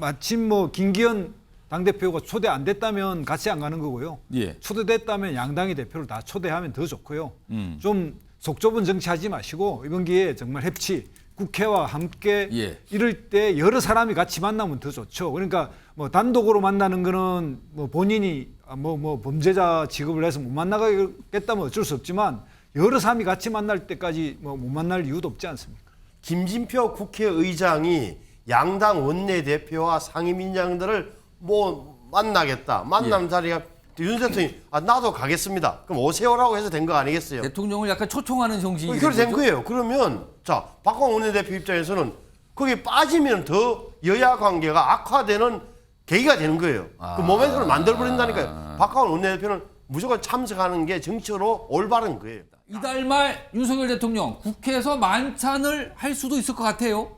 마침 뭐 김기현 당대표가 초대 안 됐다면 같이 안 가는 거고요. 예. 초대됐다면 양당의 대표를 다 초대하면 더 좋고요. 좀 속 좁은 정치하지 마시고 이번 기회에 정말 협치, 국회와 함께 예. 이럴 때 여러 사람이 같이 만나면 더 좋죠. 그러니까 뭐 단독으로 만나는 거는 뭐 본인이 뭐 범죄자 취급을 해서 못 만나겠다면 어쩔 수 없지만 여러 사람이 같이 만날 때까지 뭐 못 만날 이유도 없지 않습니까? 김진표 국회의장이 양당 원내대표와 상임위원장들을 뭐 만나겠다. 만남 자리가 윤 대통령이 나도 가겠습니다. 그럼 오세요라고 해서 된 거 아니겠어요? 대통령을 약간 초청하는 정신이 그렇게 된 거예요. 그러면 자 박광원 원내대표 입장에서는 거기 빠지면 더 여야 관계가 악화되는 계기가 되는 거예요. 그 모멘텀을 만들어버린다니까요. 박광원 원내대표는 무조건 참석하는 게 정치로 올바른 거예요. 이달 말 윤석열 대통령 국회에서 만찬을 할 수도 있을 것 같아요.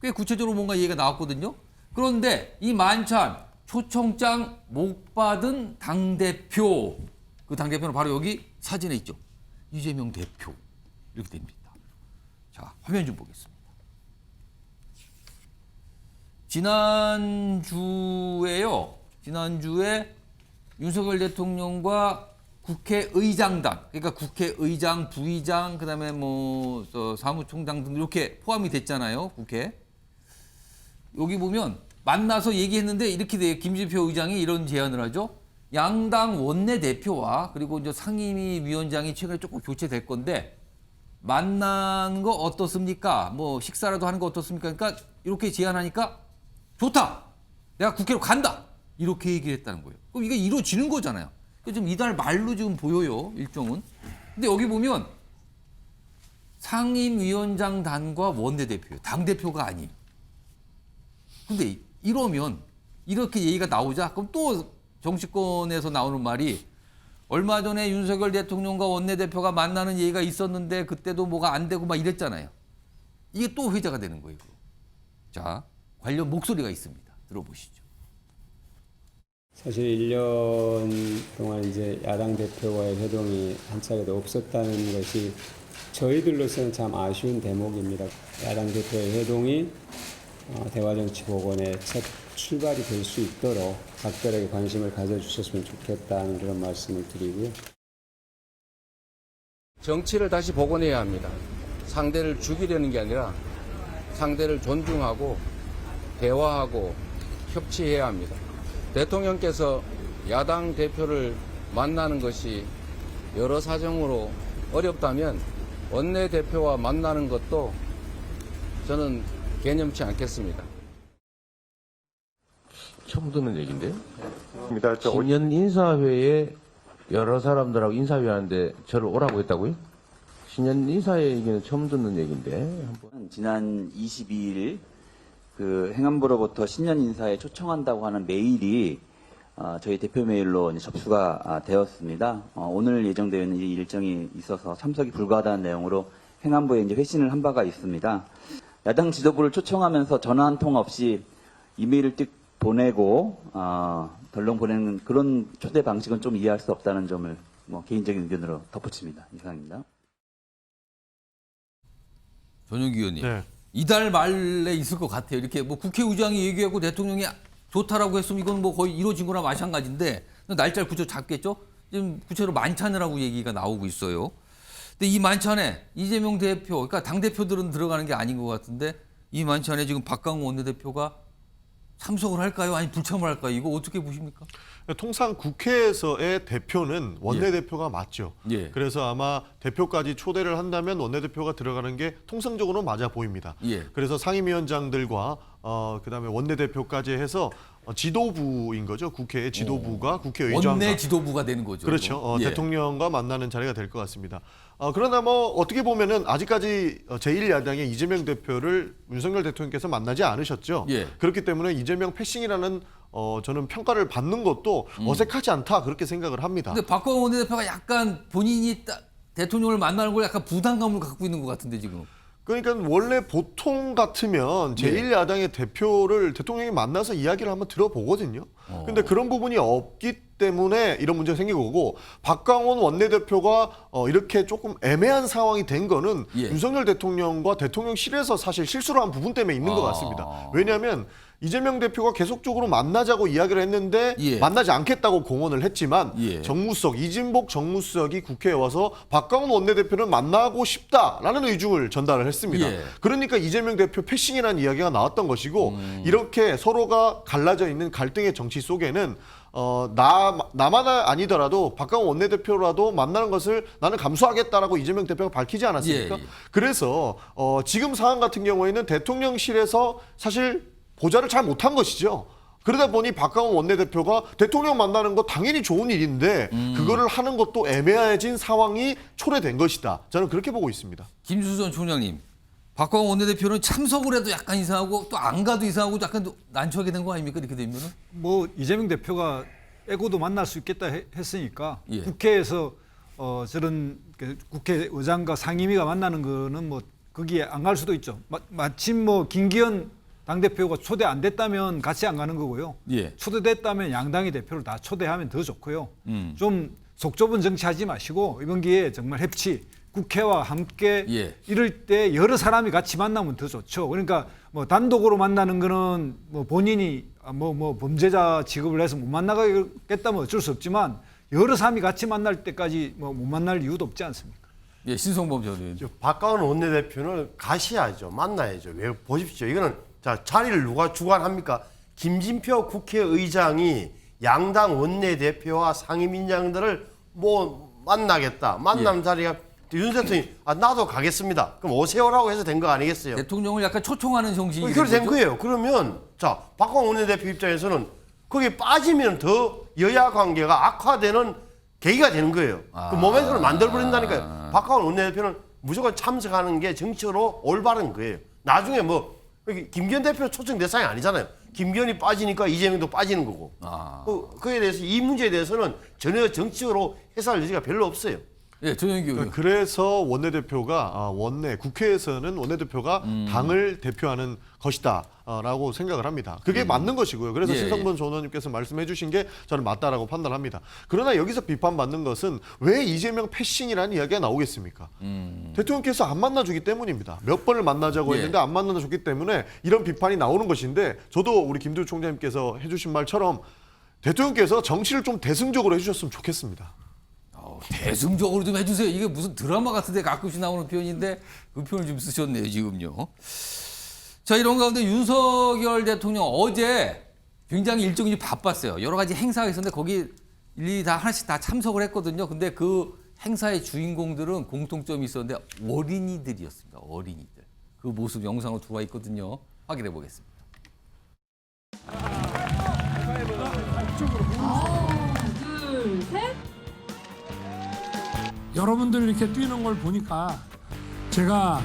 꽤 구체적으로 뭔가 얘기가 나왔거든요. 그런데 이 만찬 초청장 못 받은 당대표, 그 당대표는 바로 여기 사진에 있죠. 이재명 대표 이렇게 됩니다. 자, 화면 좀 보겠습니다. 지난주에 윤석열 대통령과 국회의장단, 그러니까 국회의장, 부의장, 그다음에 뭐 사무총장 등 이렇게 포함이 됐잖아요, 국회. 여기 보면 만나서 얘기했는데 이렇게 돼요. 김진표 의장이 이런 제안을 하죠. 양당 원내대표와 그리고 이제 상임위 위원장이 최근에 조금 교체될 건데 만나는 거 어떻습니까? 뭐 식사라도 하는 거 어떻습니까? 그러니까 이렇게 제안하니까 좋다. 내가 국회로 간다. 이렇게 얘기를 했다는 거예요. 그럼 이게 이루어지는 거잖아요. 지금 이달 말로 지금 보여요, 일정은. 근데 여기 보면 상임위원장단과 원내대표, 당대표가 아니에요. 근데 이러면 이렇게 얘기가 나오자 그럼 또 정치권에서 나오는 말이 얼마 전에 윤석열 대통령과 원내대표가 만나는 얘기가 있었는데 그때도 뭐가 안 되고 막 이랬잖아요. 이게 또 회자가 되는 거예요. 자, 관련 목소리가 있습니다. 들어보시죠. 사실 1년 동안 이제 야당 대표와의 회동이 한 차례도 없었다는 것이 저희들로서는 참 아쉬운 대목입니다. 야당 대표의 회동이 대화정치복원의 첫 출발이 될 수 있도록 각별하게 관심을 가져주셨으면 좋겠다는 그런 말씀을 드리고요. 정치를 다시 복원해야 합니다. 상대를 죽이려는 게 아니라 상대를 존중하고 대화하고 협치해야 합니다. 대통령께서 야당 대표를 만나는 것이 여러 사정으로 어렵다면 원내대표와 만나는 것도 저는 개념치 않겠습니다. 처음 듣는 얘기인데요. 신년 인사회에 여러 사람들하고 인사회 하는데 저를 오라고 했다고요? 신년 인사회 얘기는 처음 듣는 얘기인데. 지난 22일 그 행안부로부터 신년 인사에 초청한다고 하는 메일이 저희 대표 메일로 이제 접수가 되었습니다. 오늘 예정되어 있는 이 일정이 있어서 참석이 불가하다는 내용으로 행안부에 이제 회신을 한 바가 있습니다. 야당 지도부를 초청하면서 전화 한 통 없이 이메일을 띡 보내고 덜렁 보내는 그런 초대 방식은 좀 이해할 수 없다는 점을 뭐 개인적인 의견으로 덧붙입니다. 이상입니다. 전용기 의원님. 네. 이달 말에 있을 것 같아요. 이렇게 뭐 국회의장이 얘기하고 대통령이 좋다라고 했으면 이건 뭐 거의 이루어진 거나 마찬가지인데 날짜를 구체로 잡겠죠? 지금 구체로 만찬을 하고 얘기가 나오고 있어요. 근데 이 만찬에 이재명 대표, 그러니까 당대표들은 들어가는 게 아닌 것 같은데 이 만찬에 지금 박강원 원내대표가 참석을 할까요? 아니 불참을 할까요? 이거 어떻게 보십니까? 통상 국회에서의 대표는 원내대표가 맞죠. 예. 그래서 아마 대표까지 초대를 한다면 원내대표가 들어가는 게 통상적으로 맞아 보입니다. 예. 그래서 상임위원장들과 그다음에 원내대표까지 해서 지도부인 거죠. 국회의 지도부가 국회의장과 원내 지도부가 되는 거죠. 그렇죠. 예. 대통령과 만나는 자리가 될 것 같습니다. 그러나 뭐 어떻게 보면은 아직까지 제1야당의 이재명 대표를 윤석열 대통령께서 만나지 않으셨죠. 예. 그렇기 때문에 이재명 패싱이라는 저는 평가를 받는 것도 어색하지 않다 그렇게 생각을 합니다. 근데 박광원 원내대표가 약간 본인이 대통령을 만나는 걸 약간 부담감을 갖고 있는 것 같은데 지금. 그러니까 원래 보통 같으면 제1야당의 대표를 대통령이 만나서 이야기를 한번 들어보거든요. 근데 그런 부분이 없기 때문에 이런 문제가 생긴 거고 박광원 원내대표가 이렇게 조금 애매한 상황이 된 거는 윤석열 대통령과 대통령실에서 사실 실수를 한 부분 때문에 있는 것 같습니다. 왜냐하면 이재명 대표가 계속적으로 만나자고 이야기를 했는데 예. 만나지 않겠다고 공언을 했지만 예. 정무수석 이진복 정무수석이 국회에 와서 박광훈 원내대표를 만나고 싶다라는 의중을 전달을 했습니다. 예. 그러니까 이재명 대표 패싱이라는 이야기가 나왔던 것이고 이렇게 서로가 갈라져 있는 갈등의 정치 속에는 나만 아니더라도 박광훈 원내대표라도 만나는 것을 나는 감수하겠다라고 이재명 대표가 밝히지 않았습니까? 예, 예. 그래서 지금 상황 같은 경우에는 대통령실에서 사실 보좌를 잘 못한 것이죠. 그러다 보니 박광훈 원내대표가 대통령 만나는 거 당연히 좋은 일인데 그거를 하는 것도 애매해진 상황이 초래된 것이다. 저는 그렇게 보고 있습니다. 김수수 전 총장님, 박광훈 원내대표는 참석을 해도 약간 이상하고 또 안 가도 이상하고 약간 난처하게 된 거 아닙니까? 이렇게 되면은? 뭐 이재명 대표가 애고도 만날 수 있겠다 했으니까 예. 국회에서 저런 국회의장과 상임위가 만나는 거는 뭐 거기에 안 갈 수도 있죠. 마침 뭐 김기현 당대표가 초대 안 됐다면 같이 안 가는 거고요. 예. 초대됐다면 양당의 대표를 다 초대하면 더 좋고요. 좀 속 좁은 정치하지 마시고 이번 기회에 정말 협치, 국회와 함께 예. 이럴 때 여러 사람이 같이 만나면 더 좋죠. 그러니까 뭐 단독으로 만나는 거는 뭐 본인이 뭐 범죄자 취급을 해서 못 만나겠다면 어쩔 수 없지만 여러 사람이 같이 만날 때까지 뭐 못 만날 이유도 없지 않습니까? 예, 신성범 전 의원. 박광훈 원내대표는 가셔야죠. 만나야죠. 왜 보십시오. 이거는 자 자리를 누가 주관합니까? 김진표 국회의장이 양당 원내대표와 상임위원장들을 뭐 만나겠다. 만남 자리가 윤 대통령이 나도 가겠습니다. 그럼 오세요라고 해서 된 거 아니겠어요? 대통령을 약간 초청하는 정신이 그렇게 된 거예요. 그러면 자 박광훈 원내대표 입장에서는 거기에 빠지면 더 여야 관계가 악화되는 계기가 되는 거예요. 그 모멘텀을 만들어버린다니까요. 박광훈 원내대표는 무조건 참석하는 게 정치적으로 올바른 거예요. 나중에 뭐 김기현 대표 초청 대상이 아니잖아요. 김기현이 빠지니까 이재명도 빠지는 거고. 그에 대해서 이 문제에 대해서는 전혀 정치적으로 해석할 여지가 별로 없어요. 예, 조영기 의원. 그래서 원내대표가 국회에서는 원내대표가 당을 대표하는 것이다라고 생각을 합니다. 그게 맞는 것이고요. 그래서 예, 신성범 전 의원님께서 말씀해 주신 게 저는 맞다라고 판단합니다. 그러나 여기서 비판받는 것은 왜 이재명 패싱이라는 이야기가 나오겠습니까? 대통령께서 안 만나주기 때문입니다. 몇 번을 만나자고 예. 했는데 안 만나줬기 때문에 이런 비판이 나오는 것인데 저도 우리 김두유 총장님께서 해주신 말처럼 대통령께서 정치를 좀 대승적으로 해주셨으면 좋겠습니다. 대승적으로 좀 해주세요. 이게 무슨 드라마 같은데 가끔씩 나오는 표현인데 그 표현을 좀 쓰셨네요, 지금요. 자, 이런 가운데 윤석열 대통령 어제 굉장히 일정이 바빴어요. 여러 가지 행사가 있었는데 거기 일일이 다 하나씩 다 참석을 했거든요. 근데 그 행사의 주인공들은 공통점이 있었는데 어린이들이었습니다. 어린이들. 그 모습 영상으로 들어와 있거든요. 확인해 보겠습니다. 둘, 셋. 여러분들 이렇게 뛰는 걸 보니까 제가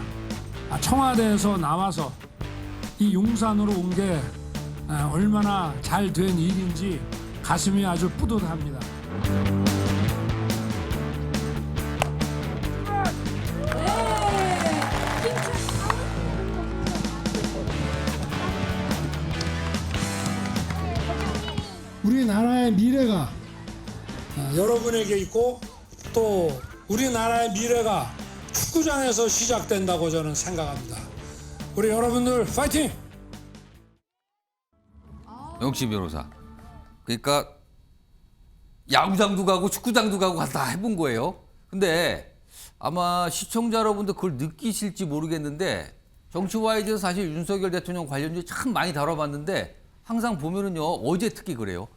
청와대에서 나와서 이 용산으로 온 게 얼마나 잘 된 일인지 가슴이 아주 뿌듯합니다. 우리나라의 미래가 여러분에게 있고 또 우리나라의 미래가 축구장에서 시작된다고 저는 생각합니다. 우리 여러분들 파이팅! 영치 변호사. 그러니까 야구장도 가고 축구장도 가고 다 해본 거예요. 근데 아마 시청자 여러분도 그걸 느끼실지 모르겠는데 정치와이즈에서 사실 윤석열 대통령 관련주에 참 많이 다뤄봤는데 항상 보면은요, 어제 특히 그래요.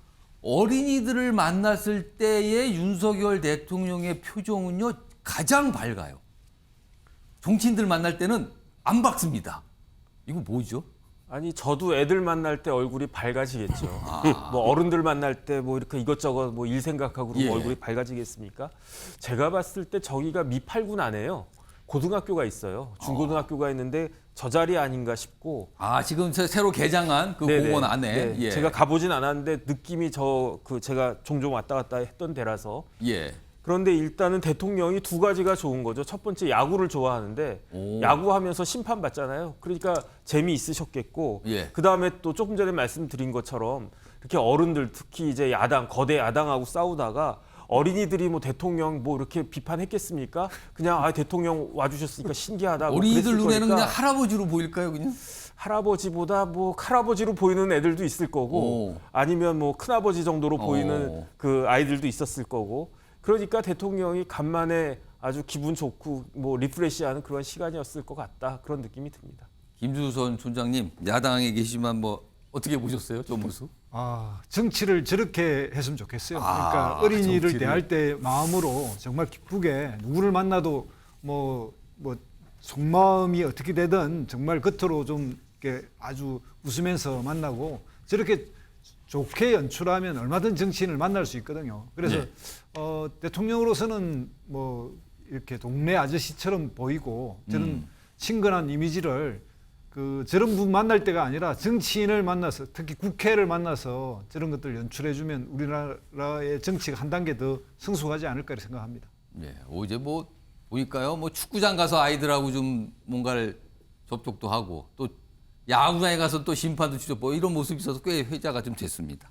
어린이들을 만났을 때의 윤석열 대통령의 표정은요, 가장 밝아요. 정치인들 만날 때는 안 밝습니다. 이거 뭐죠? 아니 저도 애들 만날 때 얼굴이 밝아지겠죠. 뭐 어른들 만날 때 뭐 이렇게 이것저것 뭐 일 생각하고 예. 얼굴이 밝아지겠습니까? 제가 봤을 때 저기가 미팔군 안에요. 고등학교가 있어요. 중고등학교가 있는데 저 자리 아닌가 싶고. 지금 새로 개장한 그 네네. 공원 안에. 네. 예. 제가 가보진 않았는데 느낌이 제가 종종 왔다 갔다 했던 데라서. 예. 그런데 일단은 대통령이 두 가지가 좋은 거죠. 첫 번째 야구를 좋아하는데 야구하면서 심판 받잖아요. 그러니까 재미있으셨겠고 예. 그다음에 또 조금 전에 말씀드린 것처럼 이렇게 어른들 특히 이제 야당 거대 야당하고 싸우다가 어린이들이 뭐 대통령 뭐 이렇게 비판했겠습니까? 그냥 대통령 와주셨으니까 신기하다. 뭐 어린이들 그랬을 눈에는 거니까 그냥 할아버지로 보일까요, 그냥? 할아버지보다 뭐 할아버지로 보이는 애들도 있을 거고 아니면 뭐 큰아버지 정도로 보이는 그 아이들도 있었을 거고 그러니까 대통령이 간만에 아주 기분 좋고 뭐 리프레시하는 그런 시간이었을 것 같다 그런 느낌이 듭니다. 김주선 촌장님 야당에 계시지만 뭐 어떻게 보셨어요, 저 모습? 정치를 저렇게 했으면 좋겠어요. 그러니까 어린이를 정치를. 대할 때 마음으로 정말 기쁘게 누구를 만나도 뭐 속마음이 어떻게 되든 정말 겉으로 좀 이렇게 아주 웃으면서 만나고 저렇게 좋게 연출하면 얼마든 정치인을 만날 수 있거든요. 그래서 대통령으로서는 뭐 이렇게 동네 아저씨처럼 보이고 저는 친근한 이미지를 저런 분 만날 때가 아니라 정치인을 만나서 특히 국회를 만나서 저런 것들을 연출해주면 우리나라의 정치가 한 단계 더 성숙하지 않을까 생각합니다. 네, 어제 뭐 보니까요, 뭐 축구장 가서 아이들하고 좀 뭔가를 접촉도 하고 또 야구장에 가서 또 심판도 직접 뭐 이런 모습이 있어서 꽤 회자가 좀 됐습니다.